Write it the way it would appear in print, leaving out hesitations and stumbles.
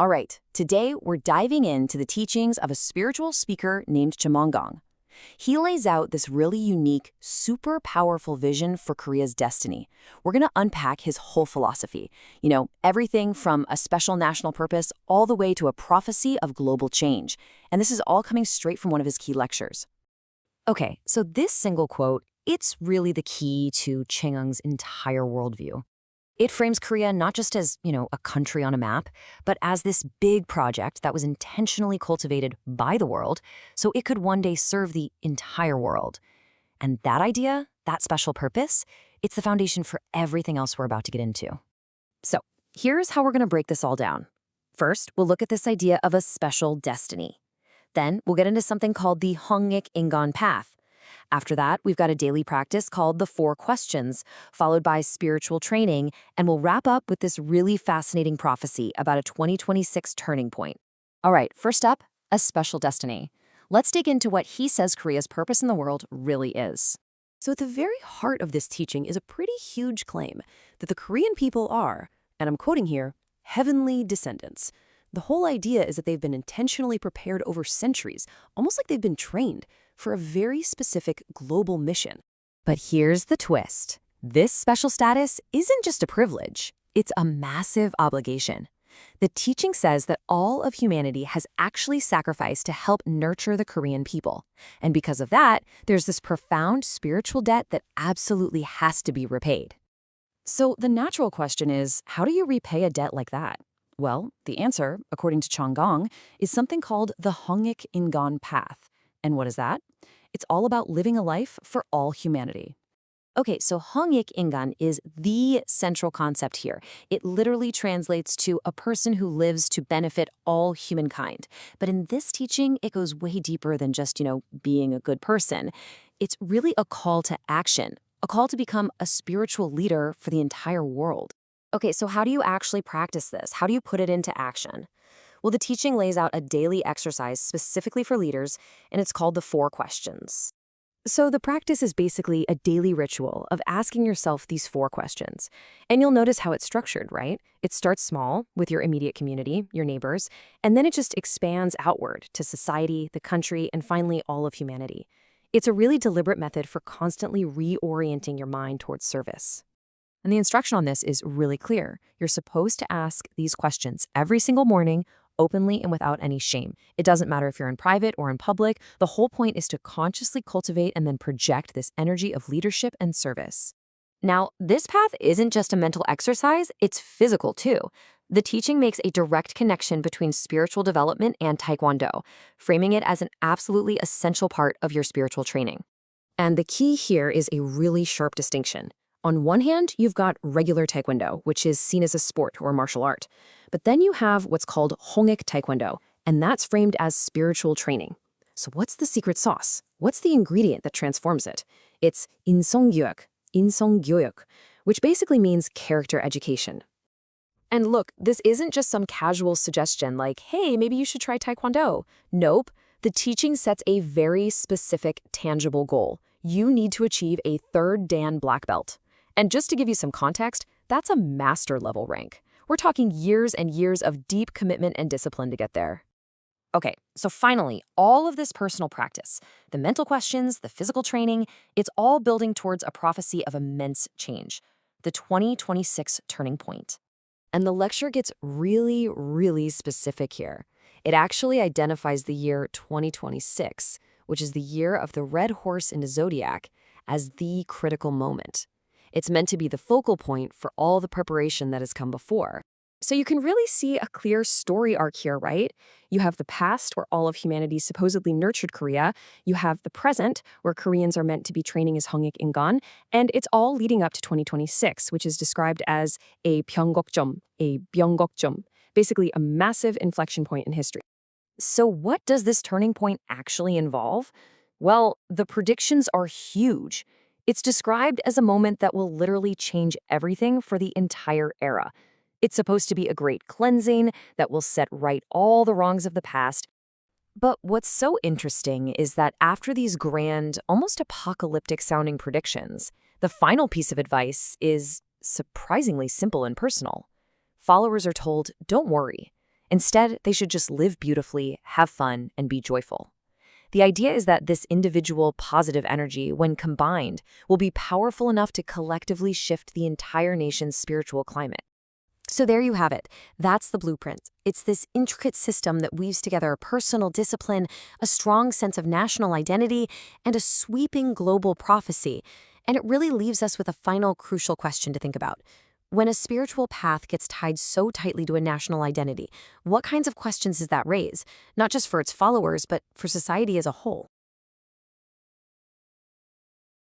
All right, today we're diving into the teachings of a spiritual speaker named Jamonggong. He lays out this really unique, super powerful vision for Korea's destiny. We're going to unpack his whole philosophy. Everything from a special national purpose all the way to a prophecy of global change. And this is all coming straight from one of his key lectures. Okay, so this single quote, it's really the key to Chang'ung's entire worldview. It frames Korea not just as, a country on a map, but as this big project that was intentionally cultivated by the world so it could one day serve the entire world. And that idea, that special purpose, it's the foundation for everything else we're about to get into. So here's how we're going to break this all down. First, we'll look at this idea of a special destiny. Then we'll get into something called the Hongik Ingan path. After that, we've got a daily practice called the 4 questions, followed by spiritual training, and we'll wrap up with this really fascinating prophecy about a 2026 turning point. All right, first up, a special destiny. Let's dig into what he says Korea's purpose in the world really is. So at the very heart of this teaching is a pretty huge claim that the Korean people are, and I'm quoting here, heavenly descendants. The whole idea is that they've been intentionally prepared over centuries, almost like they've been trained, for a very specific global mission. But here's the twist. This special status isn't just a privilege. It's a massive obligation. The teaching says that all of humanity has actually sacrificed to help nurture the Korean people. And because of that, there's this profound spiritual debt that absolutely has to be repaid. So the natural question is, how do you repay a debt like that? Well, the answer, according to Jamonggong, is something called the Hongik Ingan path. And what is that? It's all about living a life for all humanity. Okay, so Hongik Ingan is the central concept here. It literally translates to a person who lives to benefit all humankind. But in this teaching, it goes way deeper than just, being a good person. It's really a call to action, a call to become a spiritual leader for the entire world. Okay, so how do you actually practice this? How do you put it into action? Well, the teaching lays out a daily exercise specifically for leaders, and it's called the 4 questions. So the practice is basically a daily ritual of asking yourself these 4 questions. And you'll notice how it's structured, right? It starts small with your immediate community, your neighbors, and then it just expands outward to society, the country, and finally all of humanity. It's a really deliberate method for constantly reorienting your mind towards service. And the instruction on this is really clear. You're supposed to ask these questions every single morning, openly and without any shame. It doesn't matter if you're in private or in public. The whole point is to consciously cultivate and then project this energy of leadership and service. Now, this path isn't just a mental exercise, it's physical too. The teaching makes a direct connection between spiritual development and Taekwondo, framing it as an absolutely essential part of your spiritual training. And the key here is a really sharp distinction. On one hand, you've got regular Taekwondo, which is seen as a sport or martial art. But then you have what's called Hongik Taekwondo, and that's framed as spiritual training. So what's the secret sauce? What's the ingredient that transforms it? It's 인성교육, which basically means character education. And look, this isn't just some casual suggestion like, hey, maybe you should try Taekwondo. Nope. The teaching sets a very specific, tangible goal. You need to achieve a 3rd Dan black belt. And just to give you some context, that's a master level rank. We're talking years and years of deep commitment and discipline to get there. Okay, so finally, all of this personal practice, the mental questions, the physical training, it's all building towards a prophecy of immense change, the 2026 turning point. And the lecture gets really, really specific here. It actually identifies the year 2026, which is the year of the red horse in the zodiac, as the critical moment. It's meant to be the focal point for all the preparation that has come before. So you can really see a clear story arc here, right? You have the past, where all of humanity supposedly nurtured Korea. You have the present, where Koreans are meant to be training as Hongik Ingan. And it's all leading up to 2026, which is described as a byongokjom, basically a massive inflection point in history. So what does this turning point actually involve? Well, the predictions are huge. It's described as a moment that will literally change everything for the entire era. It's supposed to be a great cleansing that will set right all the wrongs of the past. But what's so interesting is that after these grand, almost apocalyptic-sounding predictions, the final piece of advice is surprisingly simple and personal. Followers are told, don't worry. Instead, they should just live beautifully, have fun, and be joyful. The idea is that this individual positive energy, when combined, will be powerful enough to collectively shift the entire nation's spiritual climate. So there you have it. That's the blueprint. It's this intricate system that weaves together personal discipline, a strong sense of national identity, and a sweeping global prophecy. And it really leaves us with a final crucial question to think about. When a spiritual path gets tied so tightly to a national identity, what kinds of questions does that raise? Not just for its followers, but for society as a whole.